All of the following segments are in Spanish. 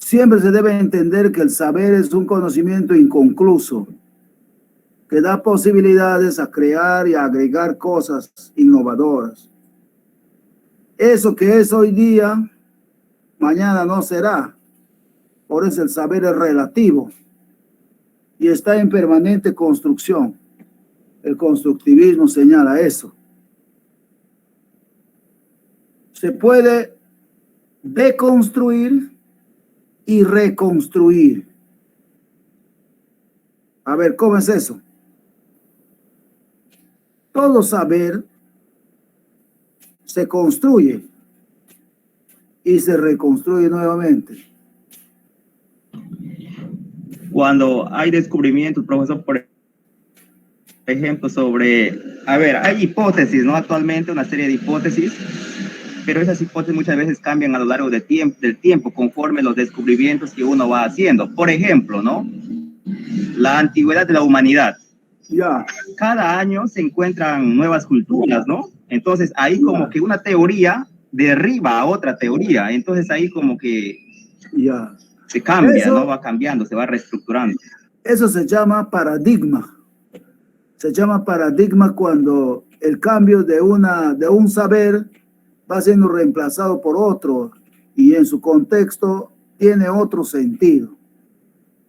siempre se debe entender que el saber es un conocimiento inconcluso que da posibilidades a crear y a agregar cosas innovadoras. Eso que es hoy día, mañana no será. Por eso el saber es relativo y está en permanente construcción. El constructivismo señala eso. Se puede deconstruir y reconstruir. A ver, ¿cómo es eso? Todo saber se construye y se reconstruye nuevamente. Cuando hay descubrimientos, profesor, por ejemplo, sobre, a ver, hay hipótesis, ¿no? Actualmente una serie de hipótesis, pero esas hipótesis muchas veces cambian a lo largo del tiempo conforme los descubrimientos que uno va haciendo. Por ejemplo, ¿no? La antigüedad de la humanidad. Ya. Cada año se encuentran nuevas culturas, ¿no? Entonces ahí como que una teoría derriba a otra teoría, entonces ahí como que se cambia, ¿no? Va cambiando, se va reestructurando. Eso se llama paradigma. Se llama paradigma cuando el cambio de un saber va siendo reemplazado por otro y en su contexto tiene otro sentido.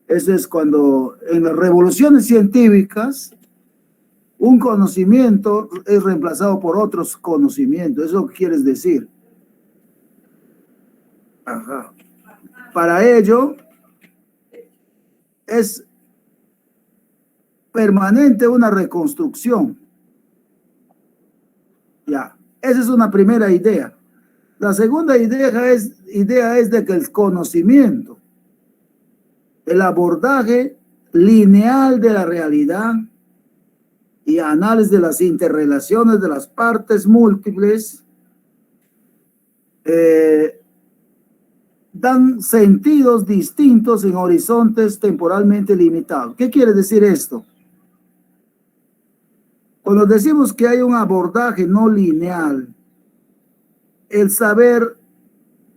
Eso es cuando en las revoluciones científicas un conocimiento es reemplazado por otros conocimientos. ¿Eso qué quieres decir? Ajá. Para ello es permanente una reconstrucción. Ya, esa es una primera idea. La segunda idea es de que el conocimiento, el abordaje lineal de la realidad y análisis de las interrelaciones de las partes múltiples dan sentidos distintos en horizontes temporalmente limitados. ¿Qué quiere decir esto? Cuando decimos que hay un abordaje no lineal, el saber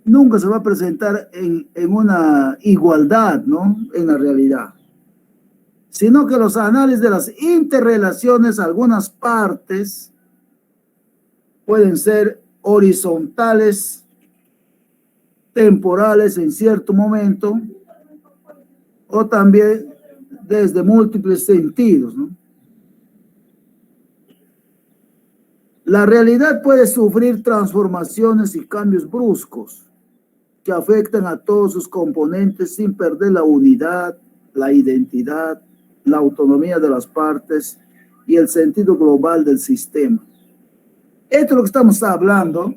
nunca se va a presentar en una igualdad, ¿no? En la realidad, sino que los análisis de las interrelaciones, algunas partes pueden ser horizontales, temporales en cierto momento, o también desde múltiples sentidos, ¿no? La realidad puede sufrir transformaciones y cambios bruscos que afectan a todos sus componentes sin perder la unidad, la identidad, la autonomía de las partes y el sentido global del sistema. Esto es lo que estamos hablando.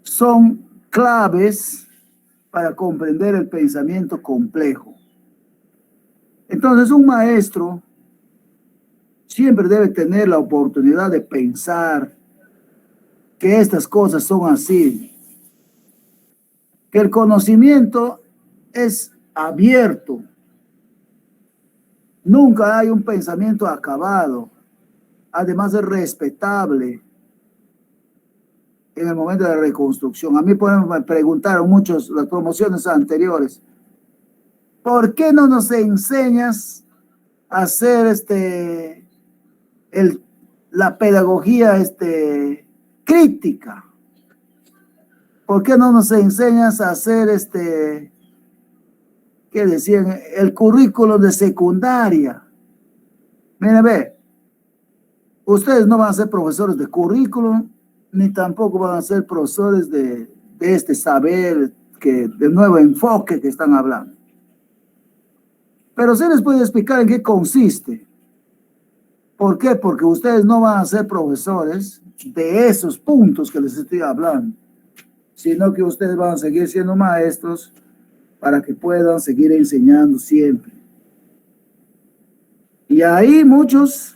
Son claves para comprender el pensamiento complejo. Entonces, un maestro siempre debe tener la oportunidad de pensar que estas cosas son así, que el conocimiento es abierto. Nunca hay un pensamiento acabado. Además es respetable en el momento de la reconstrucción. A mí, por ejemplo, me preguntaron muchos las promociones anteriores, ¿por qué no nos enseñas a hacer la pedagogía crítica? ¿Por qué no nos enseñas a hacer ¿qué decían? El currículo de secundaria. Miren, ve, ustedes no van a ser profesores de currículum, ni tampoco van a ser profesores de este saber, del nuevo enfoque que están hablando. Pero sí les puedo explicar en qué consiste. ¿Por qué? Porque ustedes no van a ser profesores de esos puntos que les estoy hablando, sino que ustedes van a seguir siendo maestros para que puedan seguir enseñando siempre. Y ahí muchos,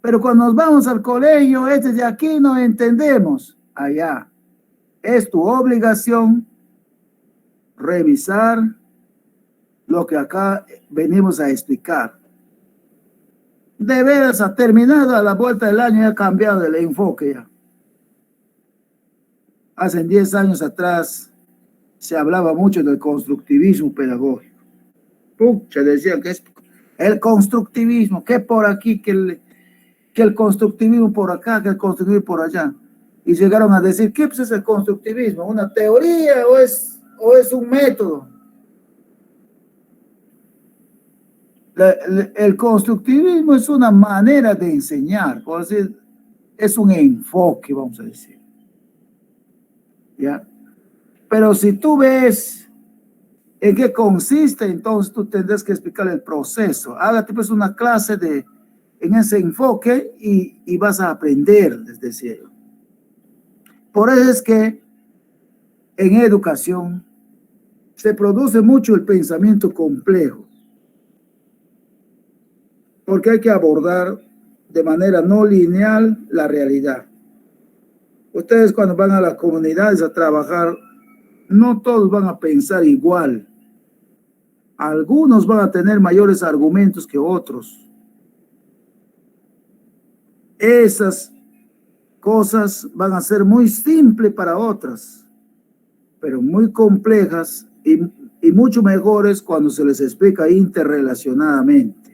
pero cuando nos vamos al colegio, de aquí no entendemos. Allá es tu obligación revisar lo que acá venimos a explicar. De veras, ha terminado a la vuelta del año y ha cambiado el enfoque ya. Hace 10 años atrás se hablaba mucho del constructivismo pedagógico. Se decía que es el constructivismo, que por aquí, que el constructivismo por acá, que el constructivismo por allá. Y llegaron a decir, ¿qué es el constructivismo? ¿Una teoría o es un método? El constructivismo es una manera de enseñar, por decir, es un enfoque, vamos a decir. ¿Ya? Pero si tú ves en qué consiste, entonces tú tendrás que explicar el proceso. Hágate pues una clase en ese enfoque y vas a aprender desde cero. Por eso es que en educación se produce mucho el pensamiento complejo, porque hay que abordar de manera no lineal la realidad. Ustedes cuando van a las comunidades a trabajar, no todos van a pensar igual. Algunos van a tener mayores argumentos que otros. Esas cosas van a ser muy simples para otras, pero muy complejas y mucho mejores cuando se les explica interrelacionadamente.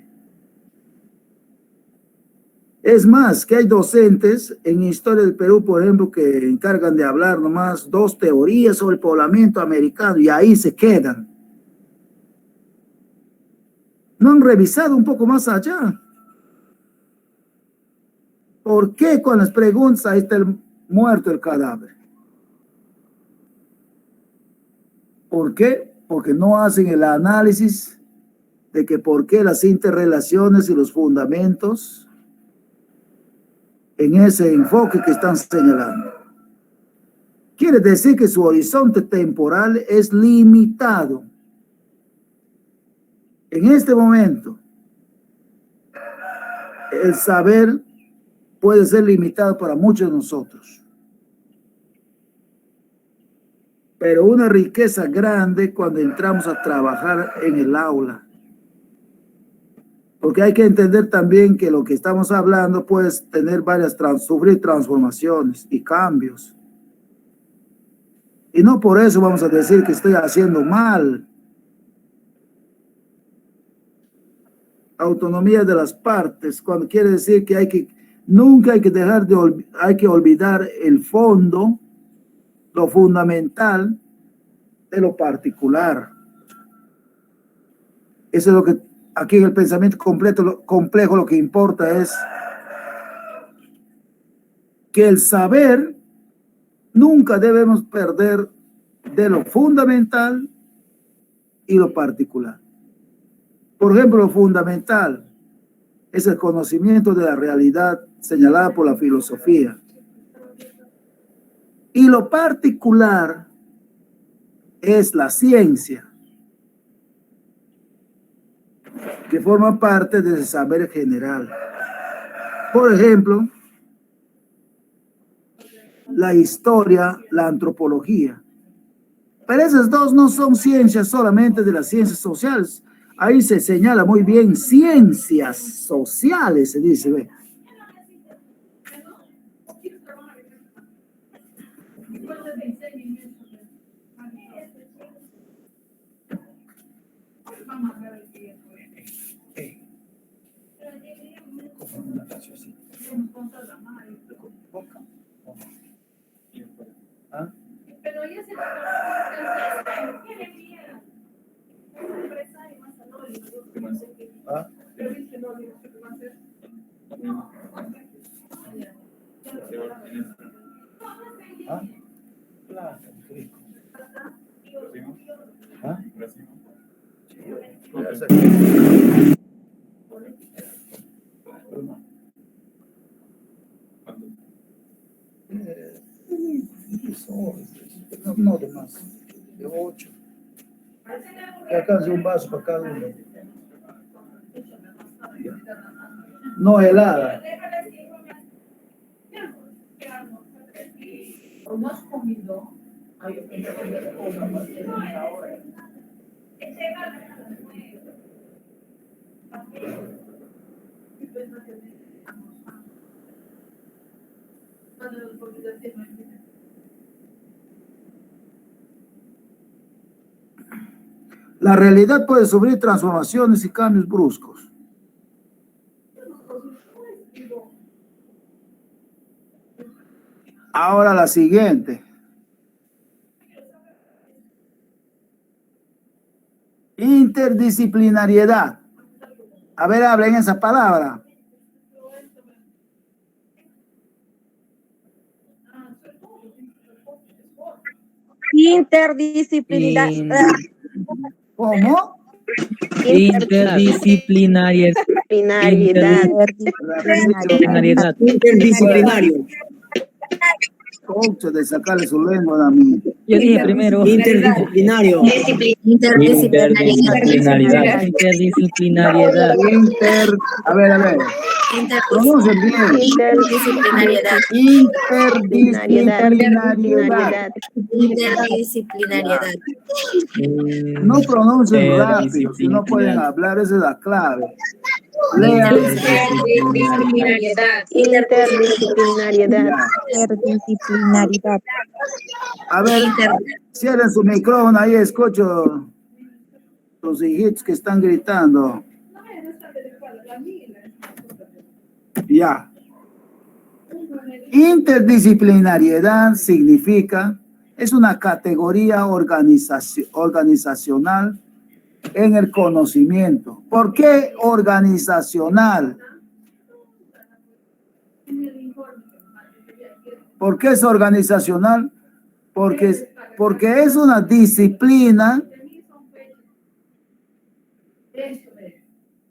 Es más, que hay docentes en Historia del Perú, por ejemplo, que encargan de hablar nomás 2 teorías sobre el poblamiento americano y ahí se quedan. No han revisado un poco más allá. ¿Por qué cuando les preguntas ahí está muerto el cadáver? ¿Por qué? Porque no hacen el análisis de que por qué las interrelaciones y los fundamentos en ese enfoque que están señalando. Quiere decir que su horizonte temporal es limitado. En este momento, el saber puede ser limitado para muchos de nosotros. Pero una riqueza grande cuando entramos a trabajar en el aula. Porque hay que entender también que lo que estamos hablando puede tener sufrir transformaciones y cambios. Y no por eso vamos a decir que estoy haciendo mal. Autonomía de las partes, cuando quiere decir que nunca hay que dejar hay que olvidar el fondo, lo fundamental de lo particular. Eso es lo que aquí en el pensamiento complejo lo que importa es que el saber nunca debemos perder de lo fundamental y lo particular. Por ejemplo, lo fundamental es el conocimiento de la realidad señalada por la filosofía. Y lo particular es la ciencia, que forma parte del saber general. Por ejemplo, la historia, la antropología. Pero esas dos no son ciencias solamente de las ciencias sociales. Ahí se señala muy bien ciencias sociales, se dice. ¿Ve? ¿Ah? Pero ella se ¿Ah? ¿Ah? Claro, rico. ¿Ah? No de más, de 8. Que alcance un vaso para cada uno. No helada. ¿No has comido? Ay, yo pensé que me como más de una hora. La realidad puede sufrir transformaciones y cambios bruscos. Ahora la siguiente. Interdisciplinariedad. A ver, hablen esa palabra. Interdisciplinaridad. ¿Cómo? Interdisciplinariedad. Interdisciplinariedad. Interdisciplinario. Coach, de sacarle su lengua a mí. Yo dije primero. Interdisciplinario. Interdisciplinariedad. Interdisciplinariedad. A ver. Pronuncien bien. Interdisciplinariedad. Interdisciplinariedad. Interdisciplinariedad. No pronuncien rápido, si no pueden hablar, esa es la clave. Lean. Interdisciplinariedad. Interdisciplinariedad. Interdisciplinaridad. A ver, cierren su micrófono, ahí escucho los hijitos que están gritando. Ya. Interdisciplinariedad significa, es una categoría organizacional en el conocimiento. ¿Por qué organizacional? ¿Por qué es organizacional? Porque es una disciplina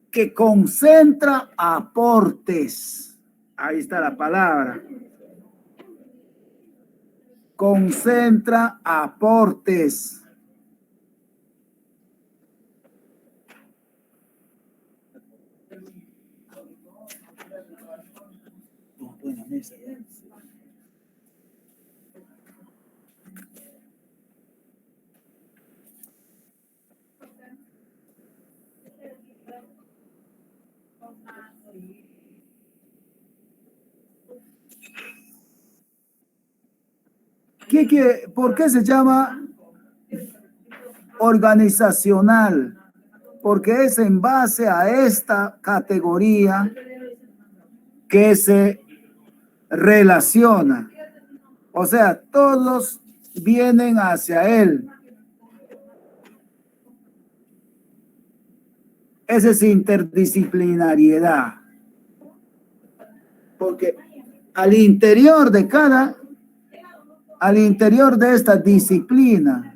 que concentra aportes. Ahí está la palabra. Concentra aportes. ¿Por qué se llama organizacional? Porque es en base a esta categoría que se relaciona. O sea, todos vienen hacia él. Esa es interdisciplinariedad. Porque al interior de esta disciplina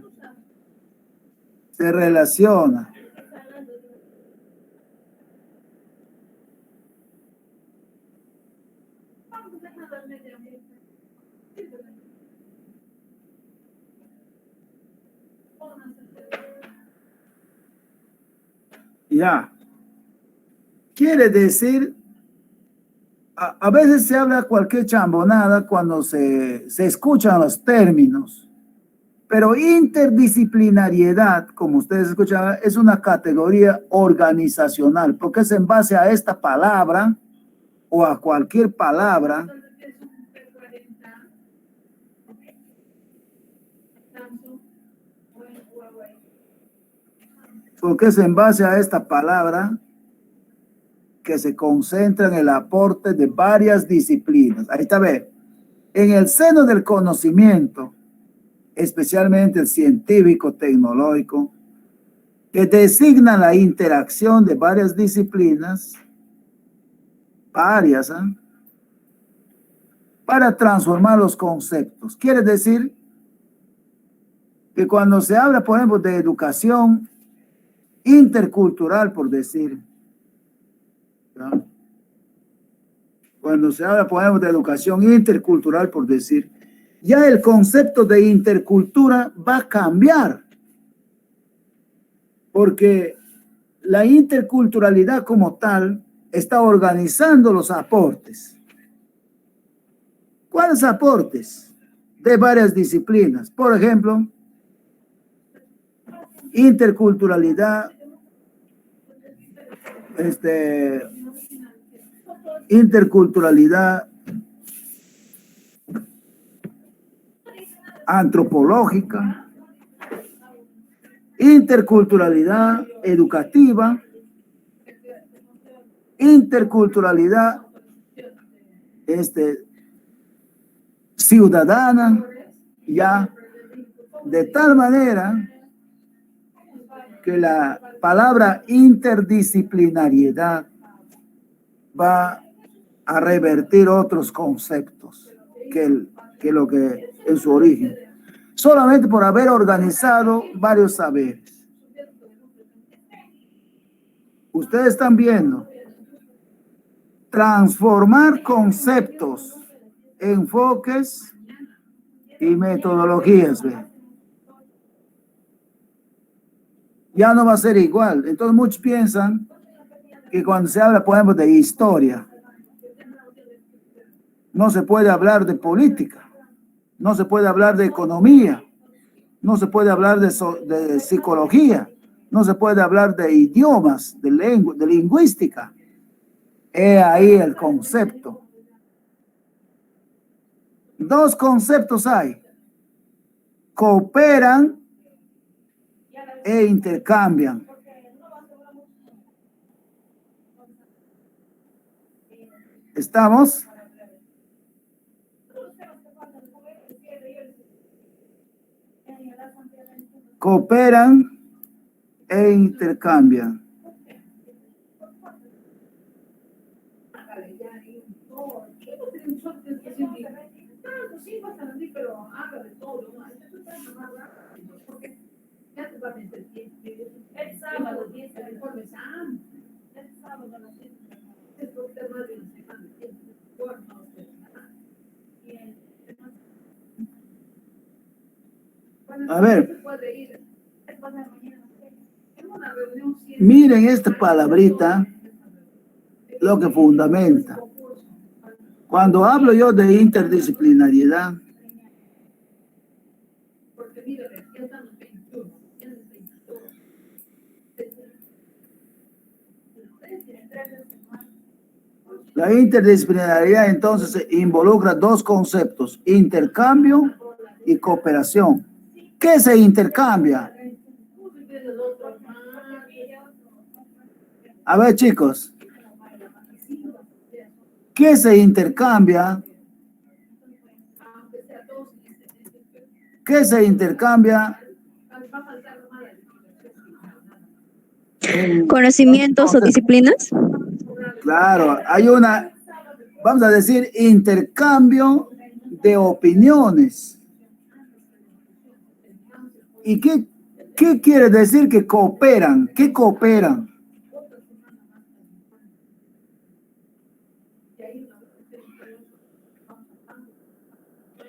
se relaciona. Ya. Quiere decir, a veces se habla cualquier chambonada cuando se escuchan los términos, pero interdisciplinariedad, como ustedes escuchaban, es una categoría organizacional, porque es en base a esta palabra o a cualquier palabra porque es en base a esta palabra que se concentra en el aporte de varias disciplinas. Ahí está, ve. En el seno del conocimiento, especialmente el científico tecnológico, que designa la interacción de varias disciplinas, para transformar los conceptos. Quiere decir que cuando se habla, por ejemplo, de educación intercultural, por decir, ¿no? Cuando se habla, por ejemplo, de educación intercultural, por decir, ya el concepto de intercultura va a cambiar, porque la interculturalidad como tal está organizando los aportes. ¿Cuáles aportes? De varias disciplinas. Por ejemplo, interculturalidad, interculturalidad antropológica, interculturalidad educativa, interculturalidad ciudadana, ya, de tal manera que la palabra interdisciplinariedad va a revertir otros conceptos que lo que en su origen, solamente por haber organizado varios saberes. Ustedes están viendo transformar conceptos, enfoques y metodologías, ¿ve? Ya no va a ser igual. Entonces muchos piensan que cuando se habla, por ejemplo, de historia, no se puede hablar de política, no se puede hablar de economía, no se puede hablar de psicología, no se puede hablar de idiomas, de lingüística. He ahí el concepto. Dos conceptos hay: cooperan e intercambian. ¿Estamos? Cooperan e intercambian. A ver, miren esta palabrita, lo que fundamenta. Cuando hablo yo de interdisciplinariedad, la interdisciplinariedad entonces involucra dos conceptos: intercambio y cooperación. ¿Qué se intercambia? A ver, chicos, ¿qué se intercambia? ¿Qué se intercambia? ¿Conocimientos o disciplinas? Claro, hay una, vamos a decir, intercambio de opiniones. ¿Y qué quiere decir que cooperan? ¿Qué cooperan?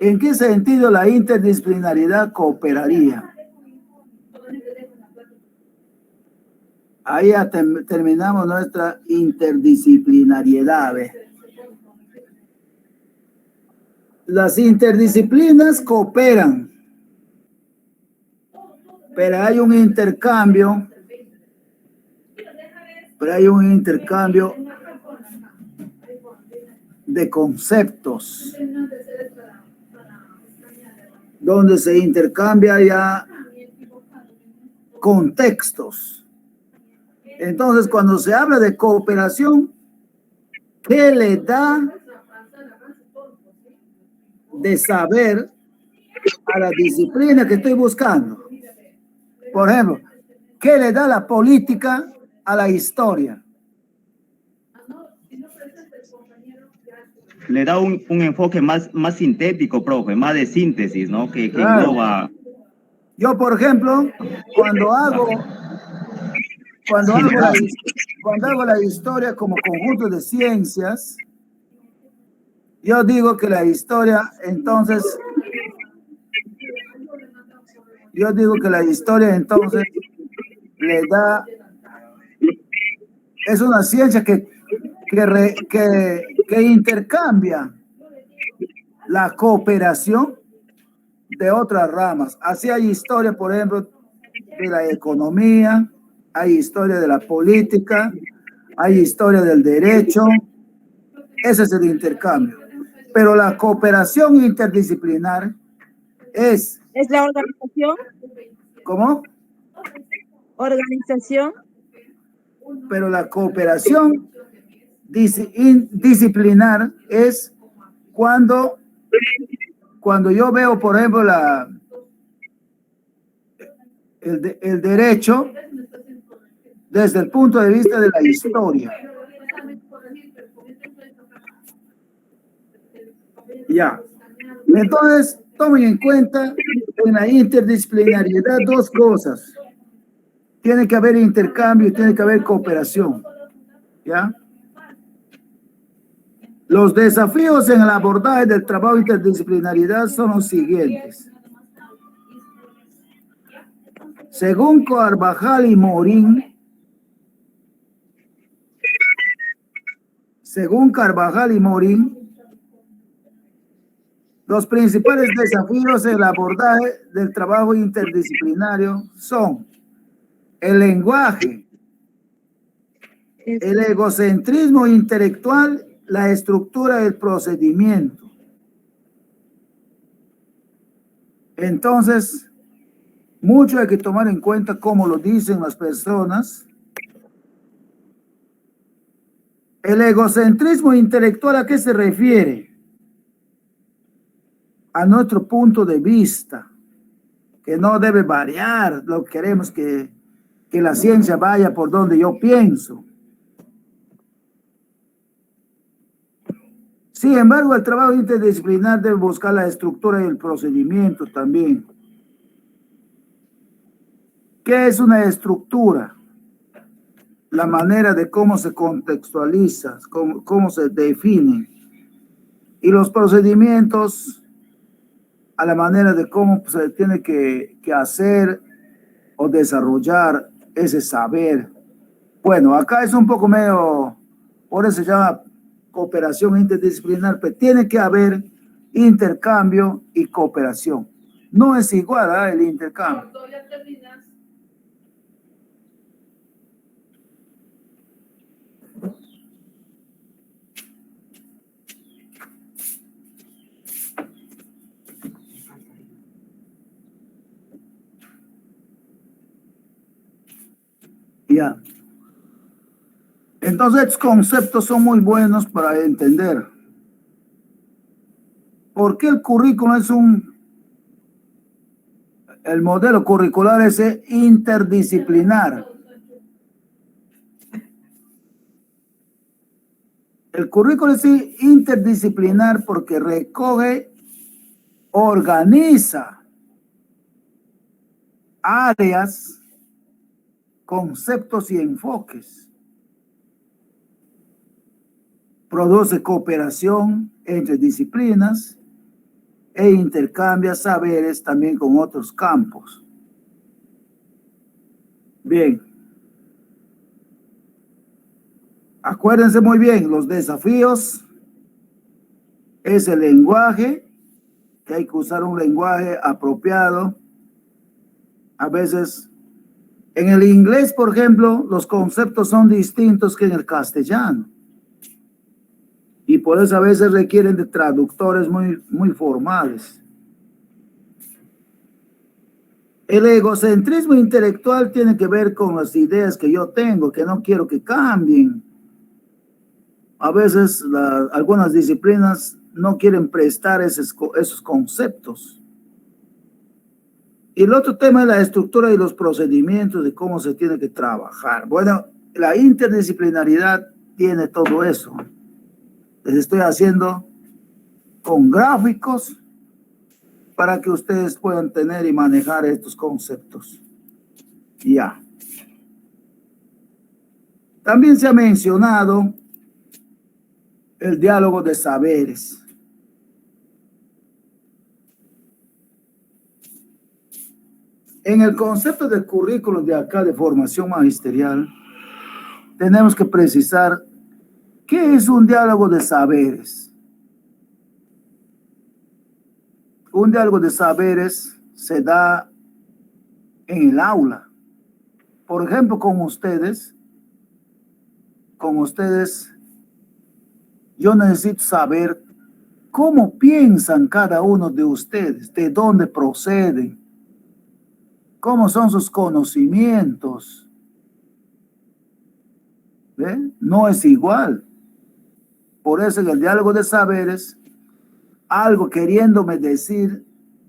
¿En qué sentido la interdisciplinariedad cooperaría? Ahí ya terminamos nuestra interdisciplinariedad. ¿Ve? Las interdisciplinas cooperan, pero hay un intercambio, de conceptos, donde se intercambia ya contextos. Entonces, cuando se habla de cooperación, ¿qué le da de saber a la disciplina que estoy buscando? Por ejemplo, ¿qué le da la política a la historia? Le da un enfoque más sintético, profe, más de síntesis, ¿no? Que Claro. engloba. Yo, por ejemplo, cuando hago la historia como conjunto de ciencias, yo digo que la historia, entonces, le da, es una ciencia que intercambia la cooperación de otras ramas. Así hay historia, por ejemplo, de la economía, hay historia de la política, hay historia del derecho. Ese es el intercambio. Pero la cooperación interdisciplinar es... ¿Es la organización? ¿Cómo? Organización. Pero la cooperación disciplinar es cuando yo veo, por ejemplo, el derecho desde el punto de vista de la historia. Ya. Entonces, tomen en cuenta en la interdisciplinariedad dos cosas. Tiene que haber intercambio y tiene que haber cooperación. ¿Ya? Los desafíos en el abordaje del trabajo interdisciplinariedad son los siguientes. Según Carvajal y Morín, los principales desafíos en el abordaje del trabajo interdisciplinario son el lenguaje, el egocentrismo intelectual, la estructura del procedimiento. Entonces, mucho hay que tomar en cuenta cómo lo dicen las personas. El egocentrismo intelectual, ¿a qué se refiere? A nuestro punto de vista, que no debe variar. Lo que queremos que la ciencia vaya por donde yo pienso. Sin embargo, el trabajo interdisciplinar debe buscar la estructura y el procedimiento también. ¿Qué es una estructura? La manera de cómo se contextualiza, cómo se define. Y los procedimientos a la manera de cómo se tiene que hacer o desarrollar ese saber. Bueno, acá es un poco medio, por eso se llama cooperación interdisciplinar, pero tiene que haber intercambio y cooperación. No es igual el intercambio. Ya. Entonces, estos conceptos son muy buenos para entender. ¿Por qué el currículo el modelo curricular es interdisciplinar? El currículo es interdisciplinar porque recoge, organiza áreas, conceptos y enfoques. Produce cooperación entre disciplinas e intercambia saberes también con otros campos. Bien. Acuérdense muy bien, los desafíos es el lenguaje, que hay que usar un lenguaje apropiado. A veces, en el inglés, por ejemplo, los conceptos son distintos que en el castellano. Y por eso a veces requieren de traductores muy formales. El egocentrismo intelectual tiene que ver con las ideas que yo tengo, que no quiero que cambien. A veces algunas disciplinas no quieren prestar esos conceptos. Y el otro tema es la estructura y los procedimientos de cómo se tiene que trabajar. Bueno, la interdisciplinaridad tiene todo eso. Les estoy haciendo con gráficos para que ustedes puedan tener y manejar estos conceptos. Ya. También se ha mencionado el diálogo de saberes. En el concepto del currículo de acá de formación magisterial, tenemos que precisar qué es un diálogo de saberes. Un diálogo de saberes se da en el aula. Por ejemplo, con ustedes, yo necesito saber cómo piensan cada uno de ustedes, de dónde proceden, cómo son sus conocimientos. ¿Ve? No es igual. Por eso en el diálogo de saberes, algo queriéndome decir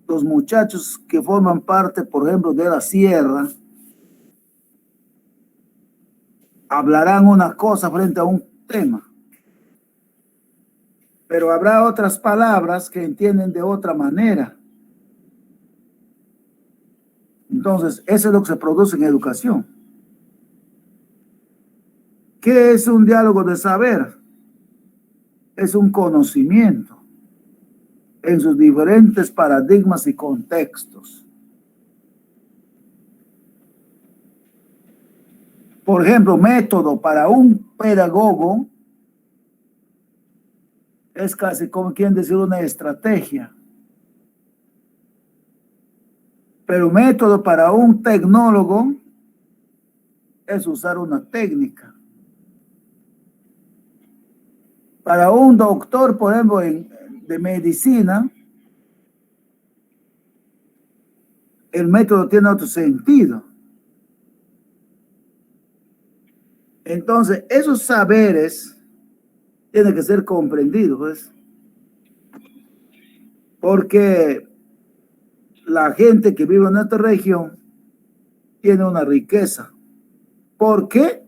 los muchachos que forman parte, por ejemplo, de la sierra, hablarán una cosa frente a un tema, pero habrá otras palabras que entienden de otra manera. Entonces, eso es lo que se produce en educación. ¿Qué es un diálogo de saber? Es un conocimiento en sus diferentes paradigmas y contextos. Por ejemplo, método para un pedagogo es casi como quien decir una estrategia. Pero método para un tecnólogo es usar una técnica. Para un doctor, por ejemplo, de medicina, el método tiene otro sentido. Entonces, esos saberes tienen que ser comprendidos, pues, porque la gente que vive en esta región tiene una riqueza. ¿Por qué?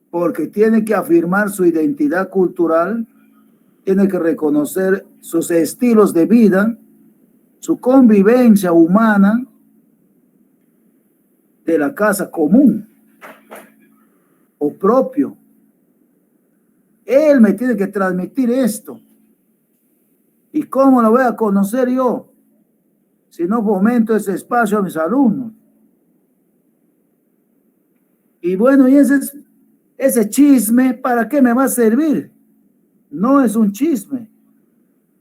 Porque tiene que afirmar su identidad cultural, tiene que reconocer sus estilos de vida, su convivencia humana de la casa común o propio. Él me tiene que transmitir esto. ¿Y cómo lo voy a conocer yo? Si no fomento ese espacio a mis alumnos. Y bueno, y ese chisme, ¿para qué me va a servir? No es un chisme.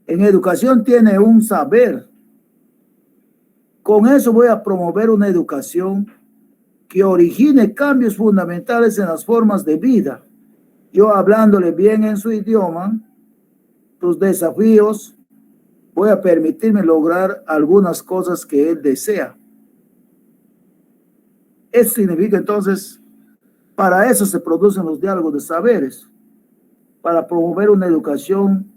En educación tiene un saber. Con eso voy a promover una educación que origine cambios fundamentales en las formas de vida. Yo hablándole bien en su idioma, sus desafíos, voy a permitirme lograr algunas cosas que él desea. Eso significa entonces, para eso se producen los diálogos de saberes, para promover una educación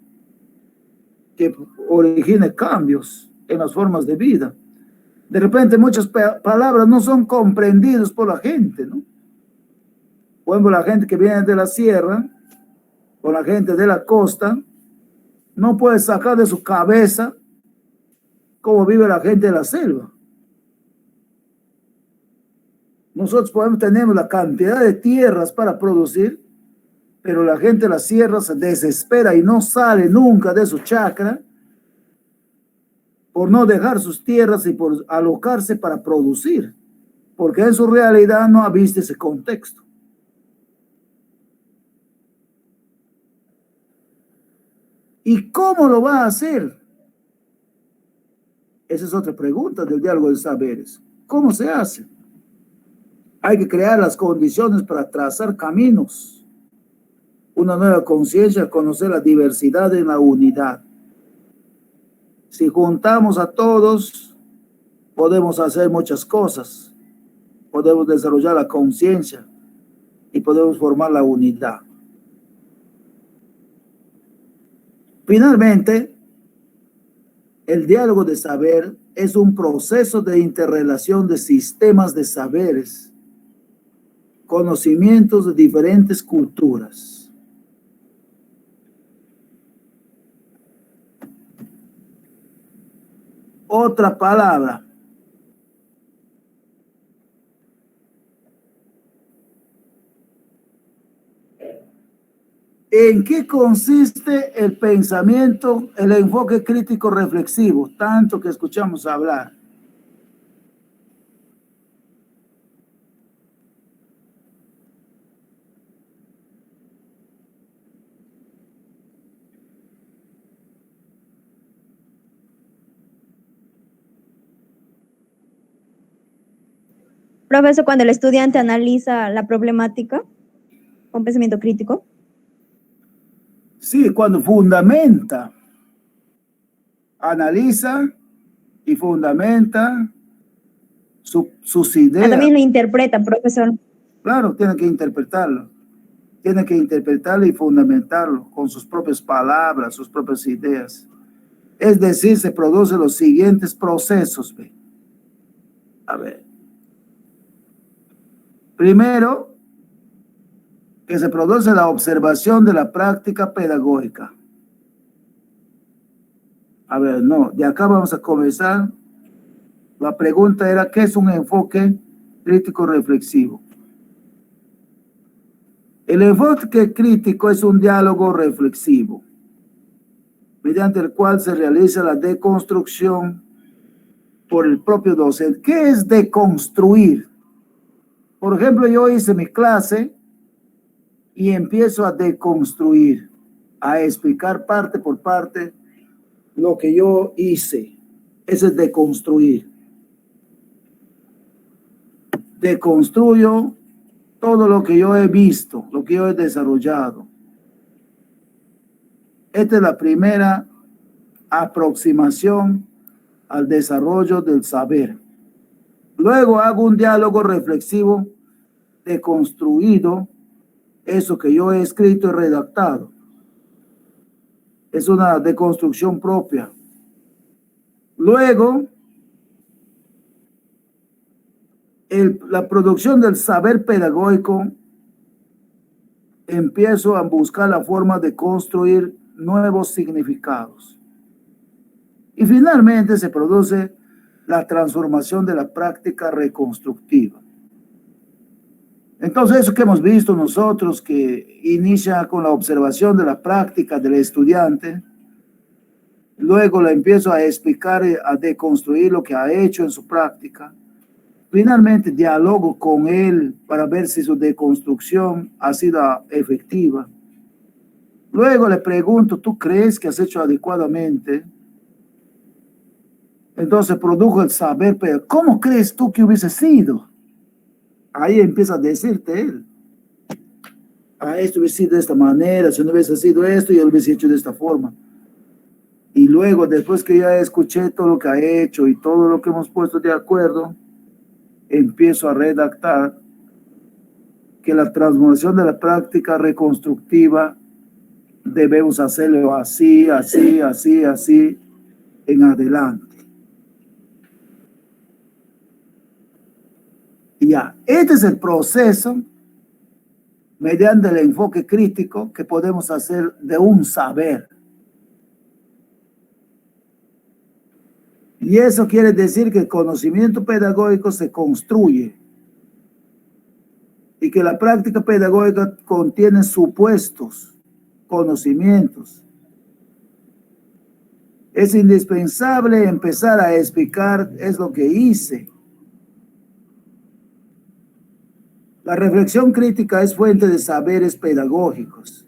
que origine cambios en las formas de vida. De repente muchas palabras no son comprendidas por la gente, ¿no? Por ejemplo, la gente que viene de la sierra o la gente de la costa no puede sacar de su cabeza cómo vive la gente de la selva. Nosotros tenemos la cantidad de tierras para producir, pero la gente de la sierra se desespera y no sale nunca de su chacra por no dejar sus tierras y por alocarse para producir, porque en su realidad no ha visto ese contexto. ¿Y cómo lo va a hacer? Esa es otra pregunta del diálogo de saberes. ¿Cómo se hace? Hay que crear las condiciones para trazar caminos, una nueva conciencia, conocer la diversidad en la unidad. Si juntamos a todos, podemos hacer muchas cosas. Podemos desarrollar la conciencia y podemos formar la unidad. Finalmente, el diálogo de saber es un proceso de interrelación de sistemas de saberes, conocimientos de diferentes culturas. Otra palabra. ¿En qué consiste el pensamiento, el enfoque crítico reflexivo, tanto que escuchamos hablar? Profesor, cuando el estudiante analiza la problemática con pensamiento crítico. Sí, cuando fundamenta, analiza y fundamenta sus ideas. También lo interpreta, profesor. Claro, tiene que interpretarlo. Tiene que interpretarlo y fundamentarlo con sus propias palabras, sus propias ideas. Es decir, se producen los siguientes procesos. ¿Ve? A ver. Primero, que se produce la observación de la práctica pedagógica. A ver, no, de acá vamos a comenzar. La pregunta era, ¿qué es un enfoque crítico reflexivo? El enfoque crítico es un diálogo reflexivo, mediante el cual se realiza la deconstrucción por el propio docente. ¿Qué es deconstruir? Por ejemplo, yo hice mi clase y empiezo a deconstruir, a explicar parte por parte lo que yo hice. Ese es deconstruir. Deconstruyo todo lo que yo he visto, lo que yo he desarrollado. Esta es la primera aproximación al desarrollo del saber. Luego hago un diálogo reflexivo deconstruido, eso que yo he escrito y redactado. Es una deconstrucción propia. Luego, la producción del saber pedagógico, empiezo a buscar la forma de construir nuevos significados. Y finalmente se produce la transformación de la práctica reconstructiva. Entonces, eso que hemos visto nosotros, que inicia con la observación de la práctica del estudiante, luego le empiezo a explicar, a deconstruir lo que ha hecho en su práctica. Finalmente, dialogo con él para ver si su deconstrucción ha sido efectiva. Luego le pregunto, ¿tú crees que has hecho adecuadamente? Entonces produjo el saber, pero ¿cómo crees tú que hubiese sido? Ahí empieza a decirte él. Esto hubiese sido de esta manera, si no hubiese sido esto, yo lo hubiese hecho de esta forma. Y luego, después que ya escuché todo lo que ha hecho y todo lo que hemos puesto de acuerdo, empiezo a redactar que la transformación de la práctica reconstructiva debemos hacerlo así, así, así, así en adelante. Ya, este es el proceso mediante el enfoque crítico que podemos hacer de un saber. Y eso quiere decir que el conocimiento pedagógico se construye y que la práctica pedagógica contiene supuestos, conocimientos. Es indispensable empezar a explicar es lo que hice. La reflexión crítica es fuente de saberes pedagógicos.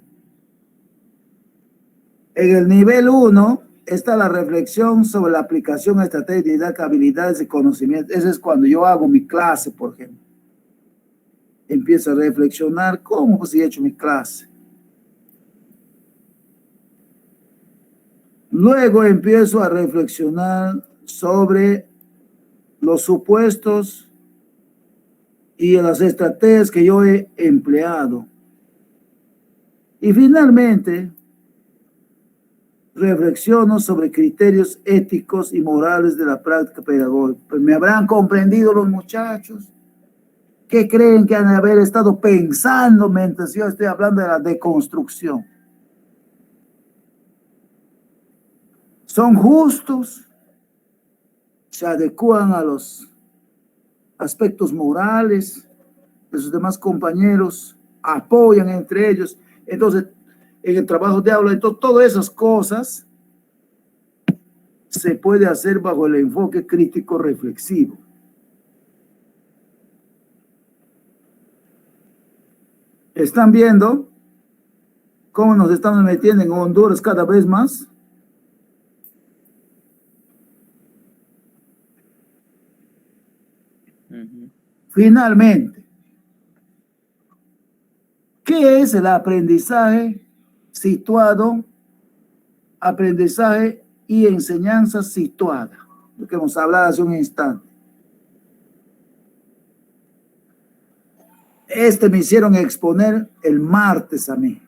En el nivel 1 está la reflexión sobre la aplicación estratégica, habilidades y conocimientos. Eso es cuando yo hago mi clase, por ejemplo. Empiezo a reflexionar cómo pues he hecho mi clase. Luego empiezo a reflexionar sobre los supuestos y las estrategias que yo he empleado. Y finalmente, reflexiono sobre criterios éticos y morales de la práctica pedagógica. Pues me habrán comprendido los muchachos. ¿Qué creen que han de haber estado pensando mientras yo estoy hablando de la deconstrucción? ¿Son justos? ¿Se adecuan a los aspectos morales de sus demás compañeros? ¿Apoyan entre ellos? Entonces, en el trabajo de aula, entonces, todas esas cosas se puede hacer bajo el enfoque crítico reflexivo. ¿Están viendo cómo nos estamos metiendo en Honduras cada vez más? Finalmente, ¿qué es el aprendizaje situado? Aprendizaje y enseñanza situada, lo que hemos hablado hace un instante. Me hicieron exponer el martes a mí.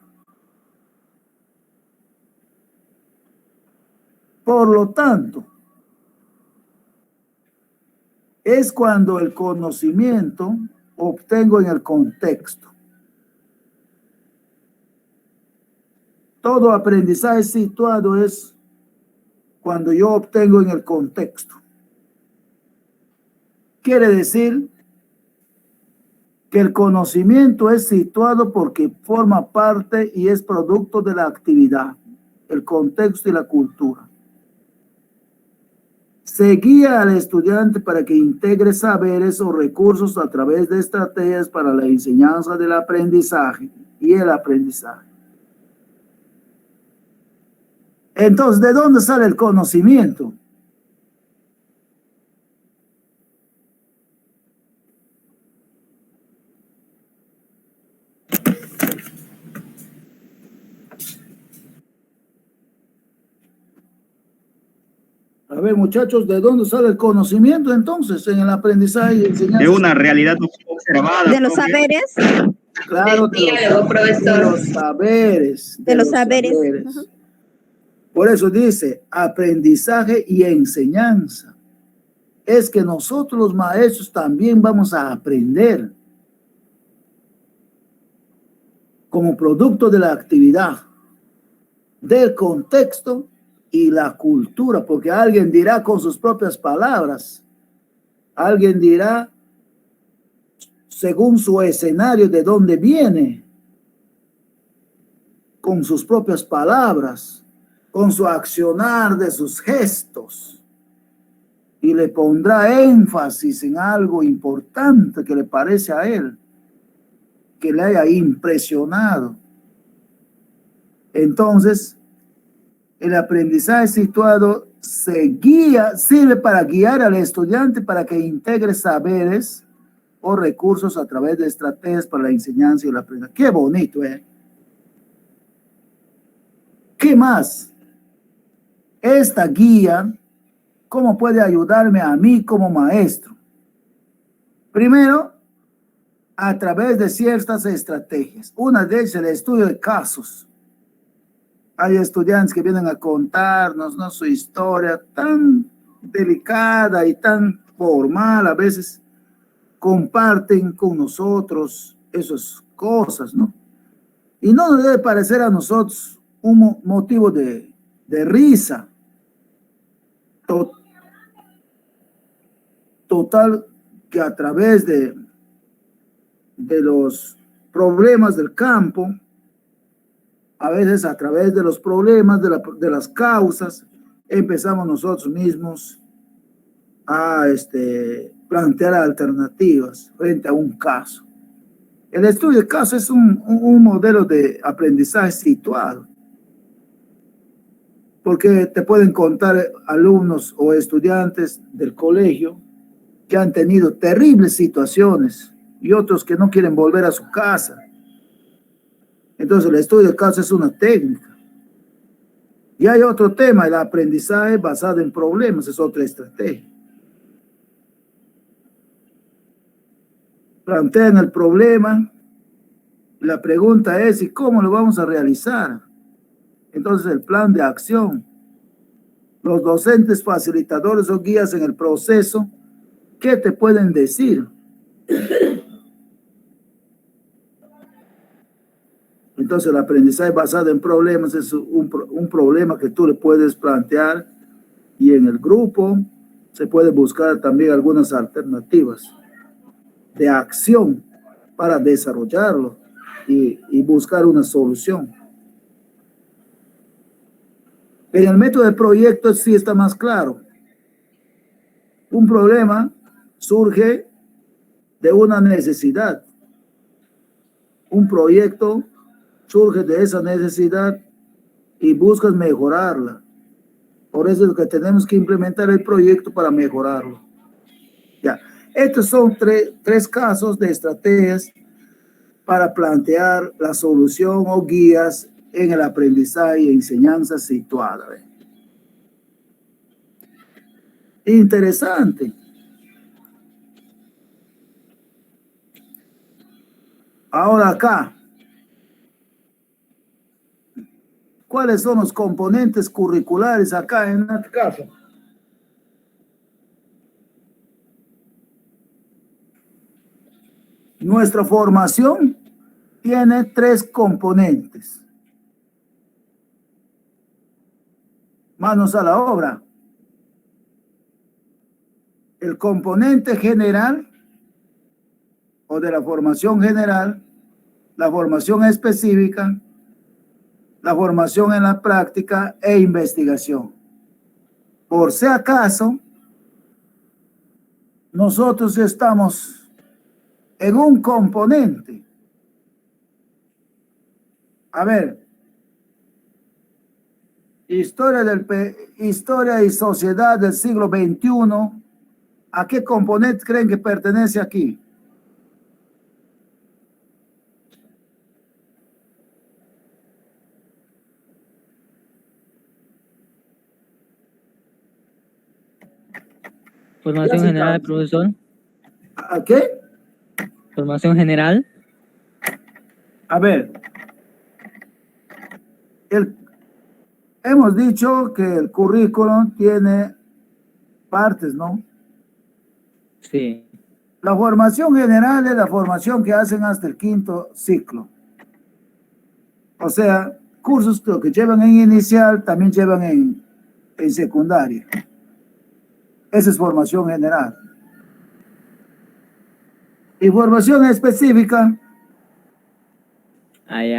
Por lo tanto, es cuando el conocimiento obtengo en el contexto. Todo aprendizaje situado es cuando yo obtengo en el contexto. Quiere decir que el conocimiento es situado porque forma parte y es producto de la actividad, el contexto y la cultura. Se guía al estudiante para que integre saberes o recursos a través de estrategias para la enseñanza del aprendizaje y el aprendizaje. Entonces, ¿de dónde sale el conocimiento? A ver, muchachos, ¿de dónde sale el conocimiento entonces en el aprendizaje y enseñanza? De una realidad observada. De los saberes. Claro, Diálogo, profesor. de los saberes. De los saberes. Saberes. Por eso dice aprendizaje y enseñanza. Es que nosotros los maestros también vamos a aprender como producto de la actividad, del contexto y la cultura, porque alguien dirá con sus propias palabras, alguien dirá según su escenario de dónde viene, con sus propias palabras, con su accionar de sus gestos, y le pondrá énfasis en algo importante que le parece a él, que le haya impresionado. Entonces, el aprendizaje situado sirve para guiar al estudiante para que integre saberes o recursos a través de estrategias para la enseñanza y el aprendizaje. Qué bonito, ¿eh? ¿Qué más? Esta guía, ¿cómo puede ayudarme a mí como maestro? Primero, a través de ciertas estrategias. Una de ellas es el estudio de casos. Hay estudiantes que vienen a contarnos, ¿no?, su historia tan delicada y tan formal. A veces comparten con nosotros esas cosas, ¿no? Y no nos debe parecer a nosotros un motivo de risa. Total, que a través de los problemas del campo, a veces a través de los problemas de las causas, empezamos nosotros mismos a plantear alternativas frente a un caso. El estudio de caso es un modelo de aprendizaje situado, porque te pueden contar alumnos o estudiantes del colegio que han tenido terribles situaciones y otros que no quieren volver a su casa. Entonces el estudio de caso es una técnica. Y hay otro tema, el aprendizaje basado en problemas, es otra estrategia. Plantean el problema, la pregunta es ¿y cómo lo vamos a realizar? Entonces el plan de acción. Los docentes facilitadores o guías en el proceso, ¿qué te pueden decir? Entonces el aprendizaje basado en problemas es un problema que tú le puedes plantear, y en el grupo se puede buscar también algunas alternativas de acción para desarrollarlo y buscar una solución. En el método de proyecto sí está más claro. Un problema surge de una necesidad. Un proyecto surge de esa necesidad y buscas mejorarla. Por eso es que tenemos que implementar el proyecto para mejorarlo. Ya. Estos son tres casos de estrategias para plantear la solución o guías en el aprendizaje y enseñanza situada. Interesante. Ahora acá, ¿cuáles son los componentes curriculares acá en este caso? Nuestra formación tiene 3 componentes. Manos a la obra. El componente general o de la formación general, la formación específica, la formación en la práctica e investigación. Por si acaso, nosotros estamos en un componente. A ver, historia y sociedad del siglo XXI, ¿a qué componente creen que pertenece aquí? Formación general, profesor. ¿A qué? Formación general. A ver, hemos dicho que el currículum tiene partes, ¿no? Sí. La formación general es la formación que hacen hasta el 5º ciclo. O sea, cursos que llevan en inicial también llevan en secundaria. Esa es formación general. Y formación específica. Ay.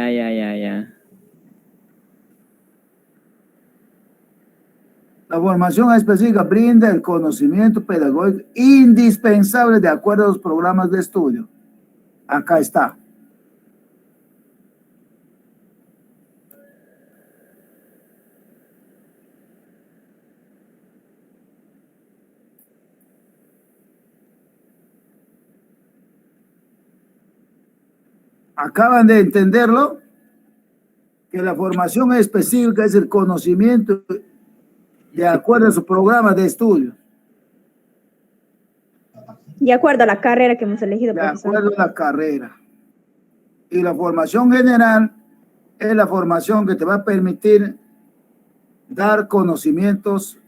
La formación específica brinda el conocimiento pedagógico indispensable de acuerdo a los programas de estudio. Acá está. ¿Acaban de entenderlo? Que la formación específica es el conocimiento de acuerdo a su programa de estudio. De acuerdo a la carrera que hemos elegido, De profesor. acuerdo a la carrera. Y la formación general es la formación que te va a permitir dar conocimientos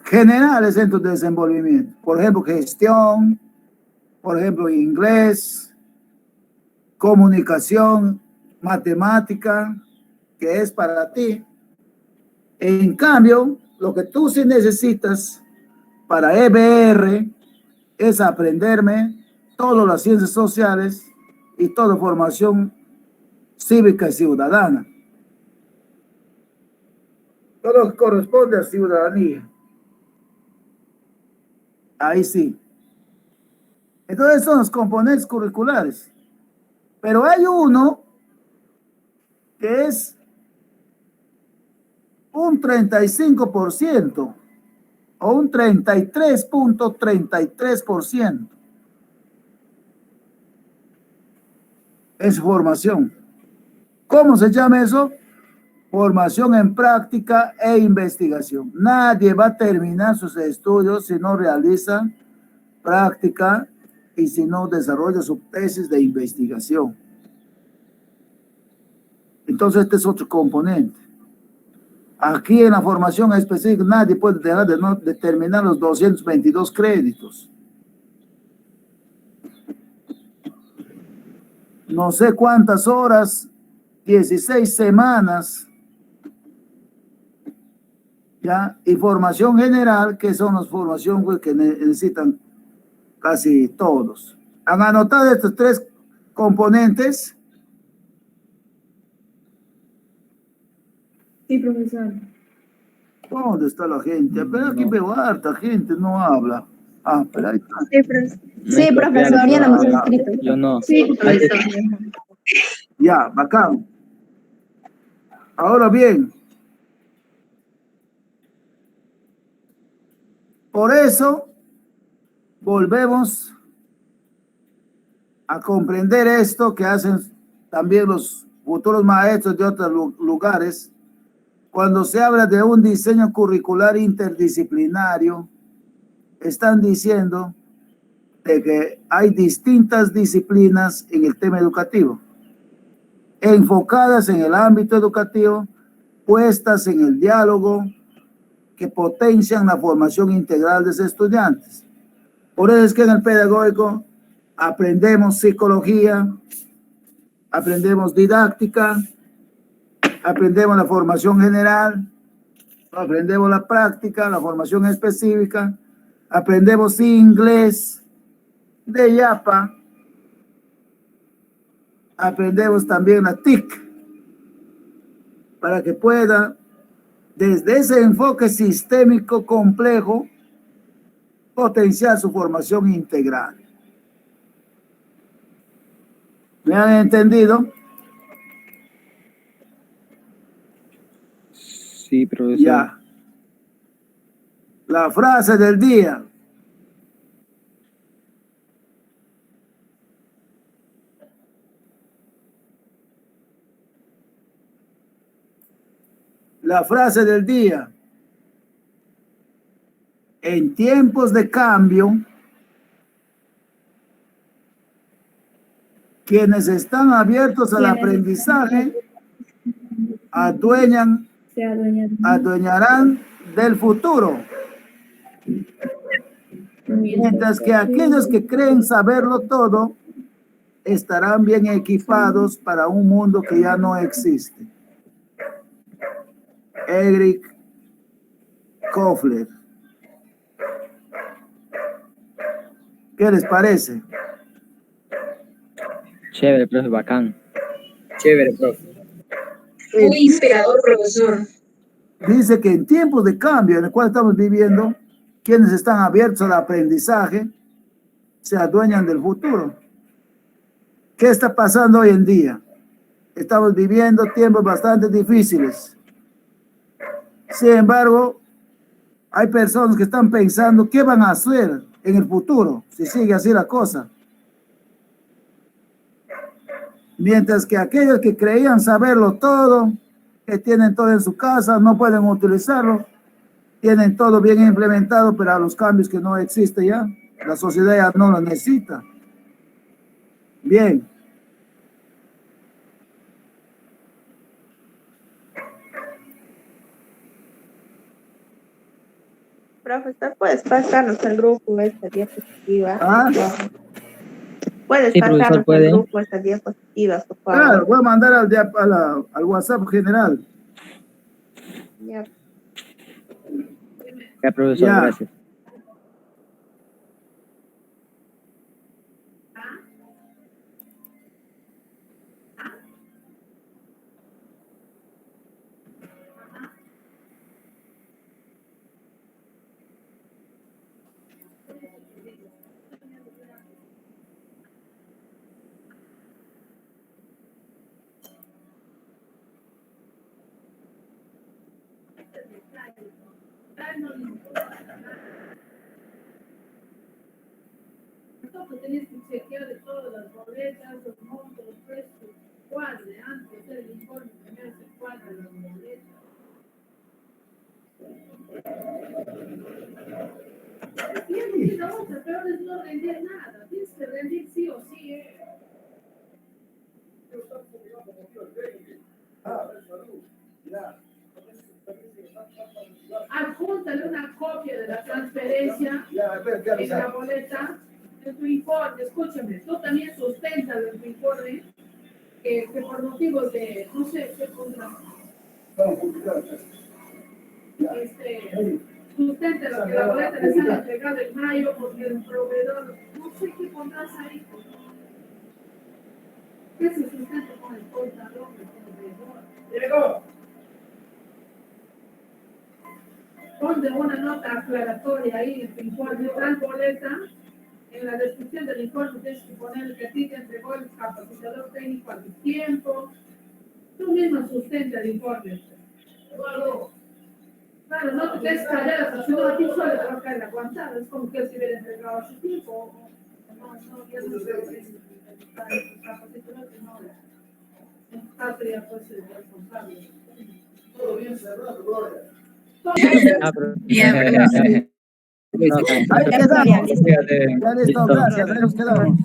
generales en tu desenvolvimiento. Por ejemplo, gestión, por ejemplo, inglés, comunicación, matemática, que es para ti. En cambio, lo que tú sí necesitas para EBR es aprenderme todas las ciencias sociales y toda formación cívica y ciudadana. Todo lo que corresponde a ciudadanía. Ahí sí. Entonces son los componentes curriculares. Pero hay uno que es un 35% o un 33.33%. Es formación. ¿Cómo se llama eso? Formación en práctica e investigación. Nadie va a terminar sus estudios si no realiza práctica y si no desarrolla su tesis de investigación. Entonces este es otro componente. Aquí en la formación específica nadie puede dejar de terminar los 222 créditos. No sé cuántas horas, 16 semanas, ¿ya? Y formación general, que son las formaciones que necesitan casi todos. ¿Han anotado estos 3 componentes? Sí, profesor. ¿Dónde está la gente? Pero aquí veo harta gente, no habla. Ah, pero ahí está. Sí, profesor, ya lo hemos escrito. Yo no. Sí, profesor. Ya, bacán. Ahora bien, por eso volvemos a comprender esto que hacen también los futuros maestros de otros lugares. Cuando se habla de un diseño curricular interdisciplinario, están diciendo de que hay distintas disciplinas en el tema educativo, enfocadas en el ámbito educativo, puestas en el diálogo, que potencian la formación integral de los estudiantes. Por eso es que en el pedagógico aprendemos psicología, aprendemos didáctica, aprendemos la formación general, aprendemos la práctica, la formación específica, aprendemos inglés de Yapa, aprendemos también la TIC, para que pueda, desde ese enfoque sistémico complejo, potenciar su formación integral. ¿Me han entendido? Sí, profesor. Ya. La frase del día. La frase del día. En tiempos de cambio, quienes están abiertos al aprendizaje adueñarán del futuro, mientras que aquellos que creen saberlo todo estarán bien equipados para un mundo que ya no existe. Eric Kofler. ¿Qué les parece? Chévere, profe, bacán. Chévere, profe. Muy inspirador, profesor. Dice que en tiempos de cambio en el cual estamos viviendo, quienes están abiertos al aprendizaje se adueñan del futuro. ¿Qué está pasando hoy en día? Estamos viviendo tiempos bastante difíciles. Sin embargo, hay personas que están pensando qué van a hacer en el futuro si sigue así la cosa. Mientras que aquellos que creían saberlo todo, que tienen todo en su casa, no pueden utilizarlo, tienen todo bien implementado, pero a los cambios que no existen ya, la sociedad ya no lo necesita. Bien. Profesor, ¿puedes pasarnos al grupo esta diapositiva? ¿Ah? ¿Puedes Sí, profesor, pasarnos puede. al grupo estas diapositivas, por favor? Claro, voy a mandar al WhatsApp general. Ya. Ya, profesor, Ya. gracias. Entonces tenías que chequear de todas las boletas, los montos, los precios, cuadre, antes de hacer el informe, primero se cuadra las boletas. Tienes la otra, pero es no rendir nada, tienes que rendir sí o sí. Adjúntale una copia de la transferencia en la boleta de tu informe. Escúchame, tú también sustentas en tu informe que por motivos de, no sé, qué contrato. Sustenta lo que la boleta les han entregado en mayo porque el proveedor, no sé qué pondrás ahí. ¿Qué se sustenta con el contador? Llegó. Ponte una nota aclaratoria ahí en tu informe, tal boleta, en la descripción del informe tienes que poner que a ti te entregó el capacitador técnico a tu tiempo. Tú mismo sustenta el informe. Claro, no te quedes callada, porque si no a ti solo te va a caer la aguantada. Es como que él se hubiera entregado a su tiempo. No, ya no sé si el capacitador que no patria pues el responsable. Todo bien cerrado, Gloria. Ah, pero- Ahí quedamos. Fíjate. Ya listo, gracias. Ahí nos quedamos.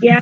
Ya.